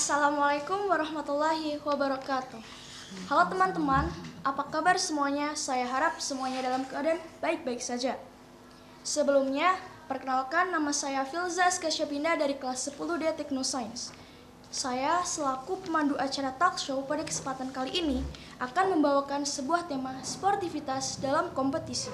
Assalamualaikum warahmatullahi wabarakatuh. Halo teman-teman, apa kabar semuanya? Saya harap semuanya dalam keadaan baik-baik saja. Sebelumnya, perkenalkan nama saya Filza Skasyapinda dari kelas 10D Teknosains. Saya selaku pemandu acara talk show pada kesempatan kali ini akan membawakan sebuah tema sportivitas dalam kompetisi.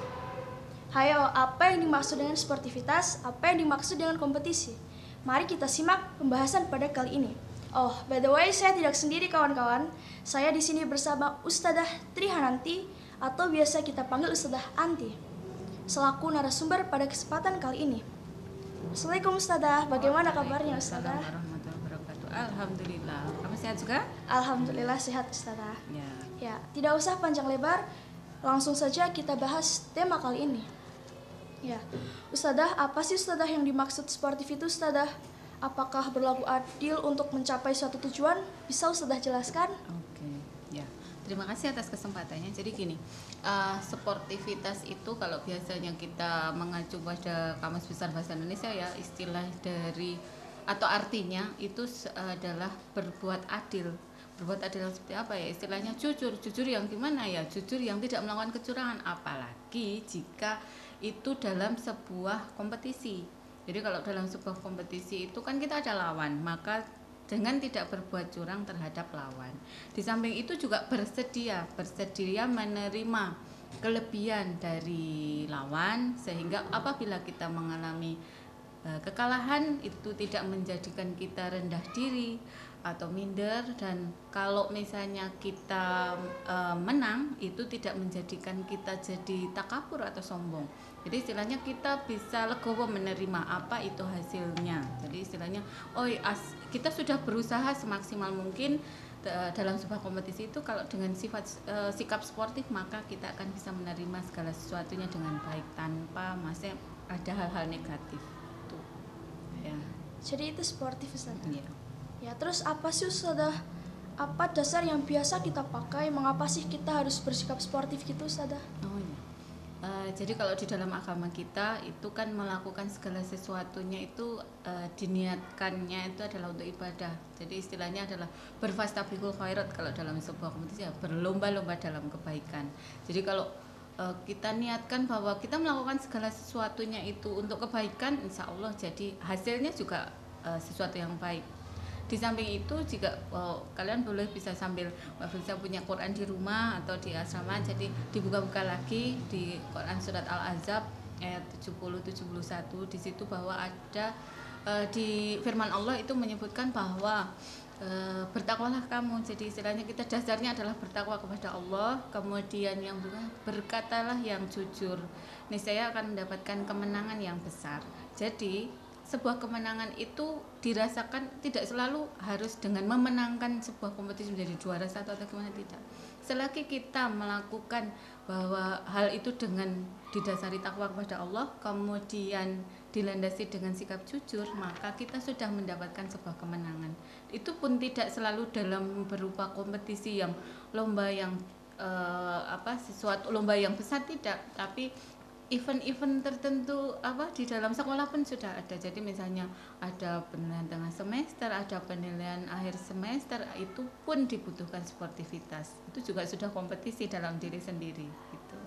Hayo, apa yang dimaksud dengan sportivitas? Apa yang dimaksud dengan kompetisi? Mari kita simak pembahasan pada kali ini. Oh, by the way, saya tidak sendiri kawan-kawan. Saya di sini bersama Ustadzah Trihananti atau biasa kita panggil Ustadzah Anti, selaku narasumber pada kesempatan kali ini. Assalamualaikum Ustadzah, bagaimana kabarnya Ustadzah? Warahmatullahi wabarakatuh. Alhamdulillah. Kamu sehat juga? Alhamdulillah sehat Ustadzah. Ya. Ya, tidak usah panjang lebar, langsung saja kita bahas tema kali ini. Ya, Ustadzah, apa sih Ustadzah yang dimaksud sportif itu Ustadzah? Apakah berlaku adil untuk mencapai suatu tujuan? Bisa Ustadzah jelaskan? Oke. Ya. Terima kasih atas kesempatannya. Jadi gini, sportivitas itu kalau biasanya kita mengacu pada Kamus Besar Bahasa Indonesia ya, istilah dari atau artinya itu adalah berbuat adil. Berbuat adil seperti apa ya? Istilahnya jujur. Jujur yang gimana ya? Jujur yang tidak melakukan kecurangan, apalagi jika itu dalam sebuah kompetisi. Jadi kalau dalam sebuah kompetisi itu kan kita ada lawan, maka dengan tidak berbuat curang terhadap lawan. Di samping itu juga bersedia menerima kelebihan dari lawan, sehingga apabila kita mengalami kekalahan itu tidak menjadikan kita rendah diri atau minder, dan kalau misalnya kita menang itu tidak menjadikan kita jadi takabur atau sombong. Jadi istilahnya kita bisa legowo menerima apa itu hasilnya. Jadi istilahnya kita sudah berusaha semaksimal mungkin dalam sebuah kompetisi itu. Kalau dengan sikap sportif, maka kita akan bisa menerima segala sesuatunya dengan baik tanpa masih ada hal-hal negatif. Ya. Jadi itu sportif Ustadzah. Ya. Ya, terus apa sih Ustadzah? Apa dasar yang biasa kita pakai? Mengapa sih kita harus bersikap sportif gitu Ustadzah? Oh ya. Jadi kalau di dalam agama kita itu kan melakukan segala sesuatunya itu diniatkannya itu adalah untuk ibadah. Jadi istilahnya adalah berfastabiqul khairat kalau dalam sebuah kompetisi ya, berlomba-lomba dalam kebaikan. Jadi kalau kita niatkan bahwa kita melakukan segala sesuatunya itu untuk kebaikan, insya Allah jadi hasilnya juga sesuatu yang baik. Di samping itu jika kalian boleh bisa sambil Mbak Filza punya Quran di rumah atau di asrama, jadi dibuka-buka lagi di Quran surat Al-Ahzab ayat 70-71. Di situ bahwa ada di firman Allah itu menyebutkan bahwa bertakwalah kamu. Jadi istilahnya kita dasarnya adalah bertakwa kepada Allah, kemudian yang berkatalah yang jujur, niscaya akan mendapatkan kemenangan yang besar. Jadi sebuah kemenangan itu dirasakan tidak selalu harus dengan memenangkan sebuah kompetisi menjadi juara satu atau gimana, tidak. Selagi kita melakukan bahwa hal itu dengan didasari takwa kepada Allah, kemudian dilandasi dengan sikap jujur, maka kita sudah mendapatkan sebuah kemenangan. Itu pun tidak selalu dalam berupa kompetisi yang lomba yang sesuatu lomba yang besar, tidak, tapi event-event tertentu di dalam sekolah pun sudah ada. Jadi misalnya ada penilaian tengah semester, ada penilaian akhir semester, itu pun dibutuhkan sportivitas. Itu juga sudah kompetisi dalam diri sendiri gitu.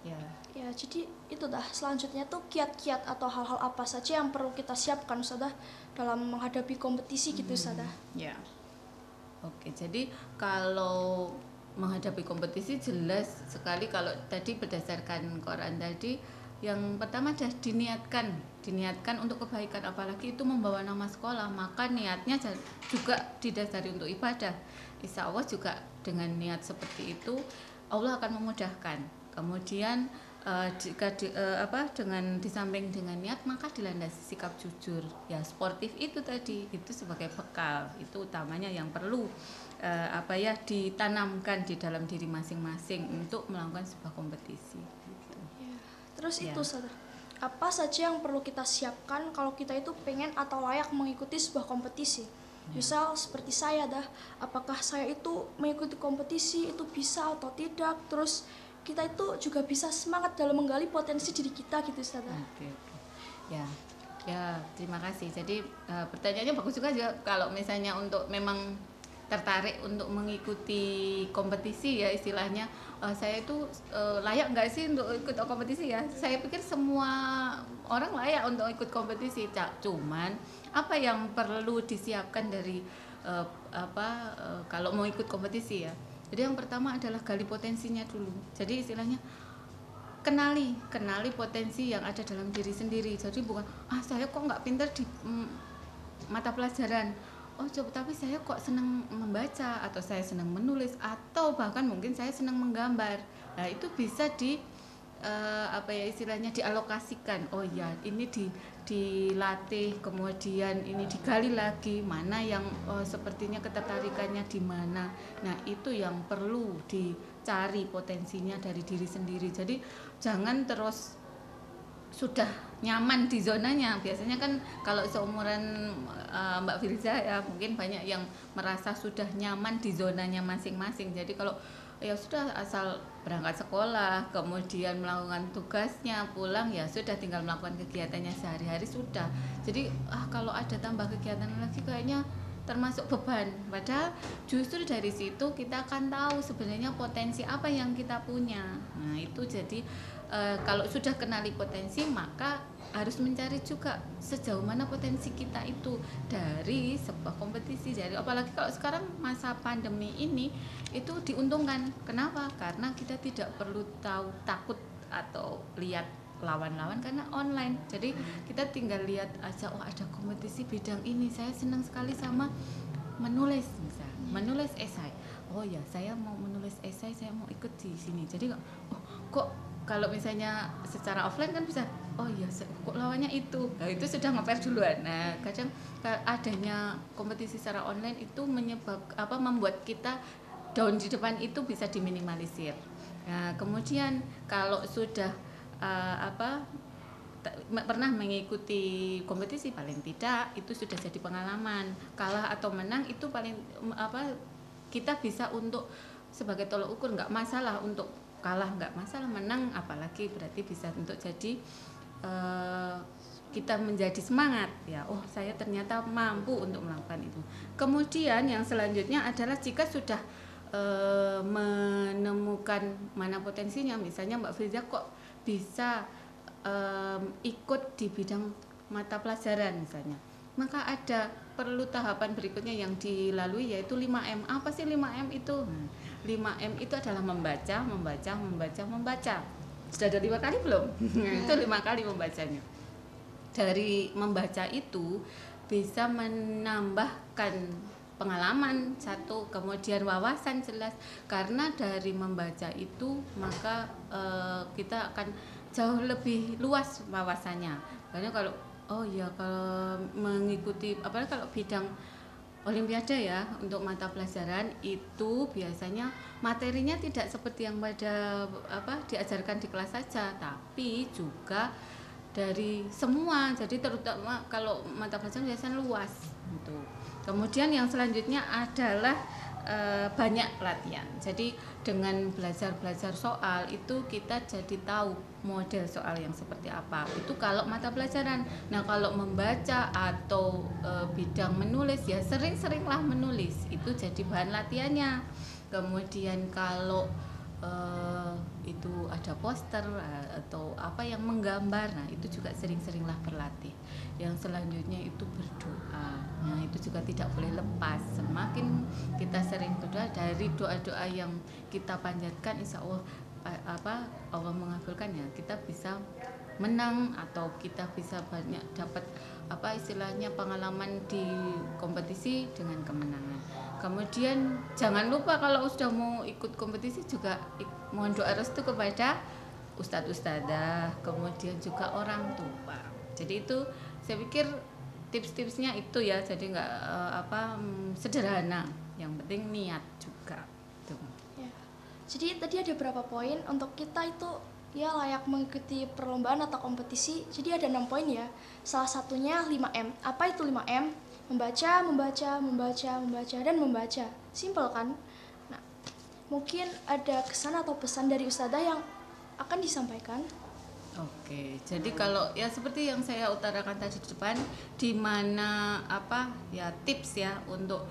Ya. Ya, jadi itu dah. Selanjutnya tuh kiat-kiat atau hal-hal apa saja yang perlu kita siapkan Ustadzah dalam menghadapi kompetisi gitu Ustadzah. Ya. Oke, jadi kalau menghadapi kompetisi jelas sekali kalau tadi berdasarkan Quran tadi, yang pertama adalah diniatkan untuk kebaikan, apalagi itu membawa nama sekolah, maka niatnya juga didasari untuk ibadah. Insya Allah juga dengan niat seperti itu Allah akan memudahkan. Kemudian jika dengan disamping dengan niat, maka dilandasi sikap jujur. Ya, sportif itu tadi itu sebagai bekal, itu utamanya yang perlu ditanamkan di dalam diri masing-masing untuk melakukan sebuah kompetisi gitu. Ya. Terus itu Ustadzah, apa saja yang perlu kita siapkan kalau kita itu pengen atau layak mengikuti sebuah kompetisi? Misal seperti saya apakah saya itu mengikuti kompetisi itu bisa atau tidak? Terus kita itu juga bisa semangat dalam menggali potensi diri kita gitu Ustadzah. Oke. Ya. Ya, terima kasih. Jadi pertanyaannya bagus juga kalau misalnya untuk memang tertarik untuk mengikuti kompetisi ya istilahnya, saya itu layak nggak sih untuk ikut kompetisi ya? Saya pikir semua orang layak untuk ikut kompetisi. Cuman apa yang perlu disiapkan dari kalau mau ikut kompetisi ya? Jadi yang pertama adalah gali potensinya dulu. Jadi istilahnya kenali potensi yang ada dalam diri sendiri. Jadi bukan saya kok nggak pinter di mata pelajaran, coba tapi saya kok senang membaca, atau saya senang menulis, atau bahkan mungkin saya senang menggambar. Nah itu bisa istilahnya dialokasikan. Oh ya, ini dilatih, kemudian ini digali lagi mana yang sepertinya ketertarikannya di mana. Nah itu yang perlu dicari potensinya dari diri sendiri. Jadi jangan terus sudah nyaman di zonanya. Biasanya kan kalau seumuran Mbak Firza ya, mungkin banyak yang merasa sudah nyaman di zonanya masing-masing. Jadi kalau ya sudah asal berangkat sekolah, kemudian melakukan tugasnya, pulang ya sudah tinggal melakukan kegiatannya sehari-hari sudah. Jadi kalau ada tambah kegiatan lagi kayaknya termasuk beban. Padahal justru dari situ kita akan tahu sebenarnya potensi apa yang kita punya. Nah itu jadi kalau sudah kenali potensi, maka harus mencari juga sejauh mana potensi kita itu dari sebuah kompetisi. Jadi apalagi kalau sekarang masa pandemi ini itu diuntungkan. Kenapa? Karena kita tidak perlu takut atau lihat lawan-lawan karena online. Jadi kita tinggal lihat aja, ada kompetisi bidang ini, saya senang sekali sama menulis, misalnya menulis esai. Oh ya, saya mau menulis esai, saya mau ikut di sini. Jadi kok kalau misalnya secara offline kan bisa, oh ya kok lawannya itu. Nah, itu sudah nge-pair duluan. Nah, kadang adanya kompetisi secara online itu membuat kita down di depan itu bisa diminimalisir. Nah, kemudian kalau sudah pernah mengikuti kompetisi, paling tidak itu sudah jadi pengalaman. Kalah atau menang itu paling kita bisa untuk sebagai tolok ukur, nggak masalah untuk kalah, nggak masalah menang, apalagi berarti bisa untuk jadi kita menjadi semangat ya, saya ternyata mampu untuk melakukan itu. Kemudian yang selanjutnya adalah jika sudah menemukan mana potensinya, misalnya Mbak Firza kok bisa ikut di bidang mata pelajaran misalnya, maka ada perlu tahapan berikutnya yang dilalui, yaitu 5M. Apa sih 5M itu? 5M itu adalah membaca. Sudah ada 5 kali belum? Itu 5 kali membacanya. Dari membaca itu bisa menambahkan pengalaman satu, kemudian wawasan jelas. Karena dari membaca itu maka kita akan jauh lebih luas wawasannya. Karena kalau kalau mengikuti apalagi kalau bidang olimpiade ya, untuk mata pelajaran itu biasanya materinya tidak seperti yang pada diajarkan di kelas saja, tapi juga dari semua. Jadi terutama kalau mata pelajaran biasanya luas gitu. Kemudian yang selanjutnya adalah banyak latihan. Jadi dengan belajar soal itu kita jadi tahu model soal yang seperti apa. Itu kalau mata pelajaran. Nah, kalau membaca atau bidang menulis ya sering-seringlah menulis. Itu jadi bahan latihannya. Kemudian kalau itu ada poster atau apa yang menggambar, nah itu juga sering-seringlah berlatih. Yang selanjutnya itu berdoa. Nah itu juga tidak boleh lepas. Semakin kita sering berdoa, dari doa-doa yang kita panjatkan, insya Allah Allah mengabulkan ya, kita bisa menang atau kita bisa banyak dapat istilahnya pengalaman di kompetisi dengan kemenangan. Kemudian jangan lupa kalau sudah mau ikut kompetisi juga mohon doa restu kepada ustadz-ustadzah, kemudian juga orang tua. Jadi itu saya pikir tips-tipsnya itu ya, jadi nggak sederhana, yang penting niat juga. Tuh. Ya. Jadi tadi ada berapa poin untuk kita itu ya layak mengikuti perlombaan atau kompetisi. Jadi ada 6 poin ya. Salah satunya 5M. Apa itu 5M? Membaca, dan membaca. Simpel kan? Nah, mungkin ada kesan atau pesan dari ustadzah yang akan disampaikan. Oke, jadi kalau ya seperti yang saya utarakan tadi di depan, di mana apa ya tips ya untuk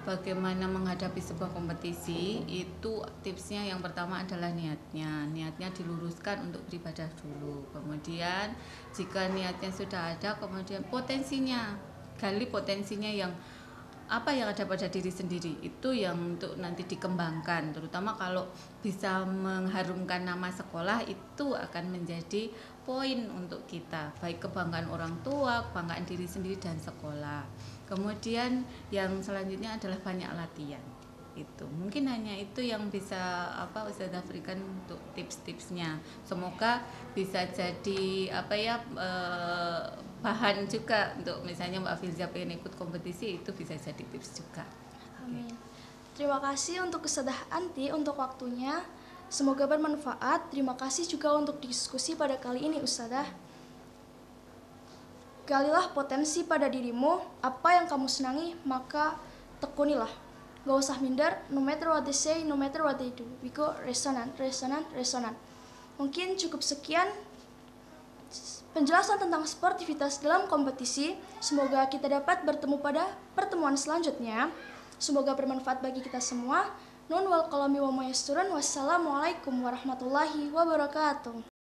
bagaimana menghadapi sebuah kompetisi, itu tipsnya yang pertama adalah niatnya diluruskan untuk beribadah dulu. Kemudian jika niatnya sudah ada, kemudian potensinya, gali potensinya yang apa yang ada pada diri sendiri, itu yang untuk nanti dikembangkan, terutama kalau bisa mengharumkan nama sekolah, itu akan menjadi poin untuk kita, baik kebanggaan orang tua, kebanggaan diri sendiri dan sekolah. Kemudian yang selanjutnya adalah banyak latihan. Itu mungkin hanya itu yang bisa apa Ustazah berikan untuk tips-tipsnya. Semoga bisa jadi apa ya bahan juga untuk misalnya Mbak Filza pengen ikut kompetisi, itu bisa jadi tips juga. Amin. Terima kasih untuk Ustazah Anti untuk waktunya. Semoga bermanfaat. Terima kasih juga untuk diskusi pada kali ini, Ustazah. Galilah potensi pada dirimu, apa yang kamu senangi, maka tekunilah. Gak usah minder, no matter what they say, no matter what they do. We go resonant, resonant, resonant. Mungkin cukup sekian penjelasan tentang sportivitas dalam kompetisi. Semoga kita dapat bertemu pada pertemuan selanjutnya. Semoga bermanfaat bagi kita semua. Nun wal qalami wa mayasturun. Wassalamualaikum warahmatullahi wabarakatuh.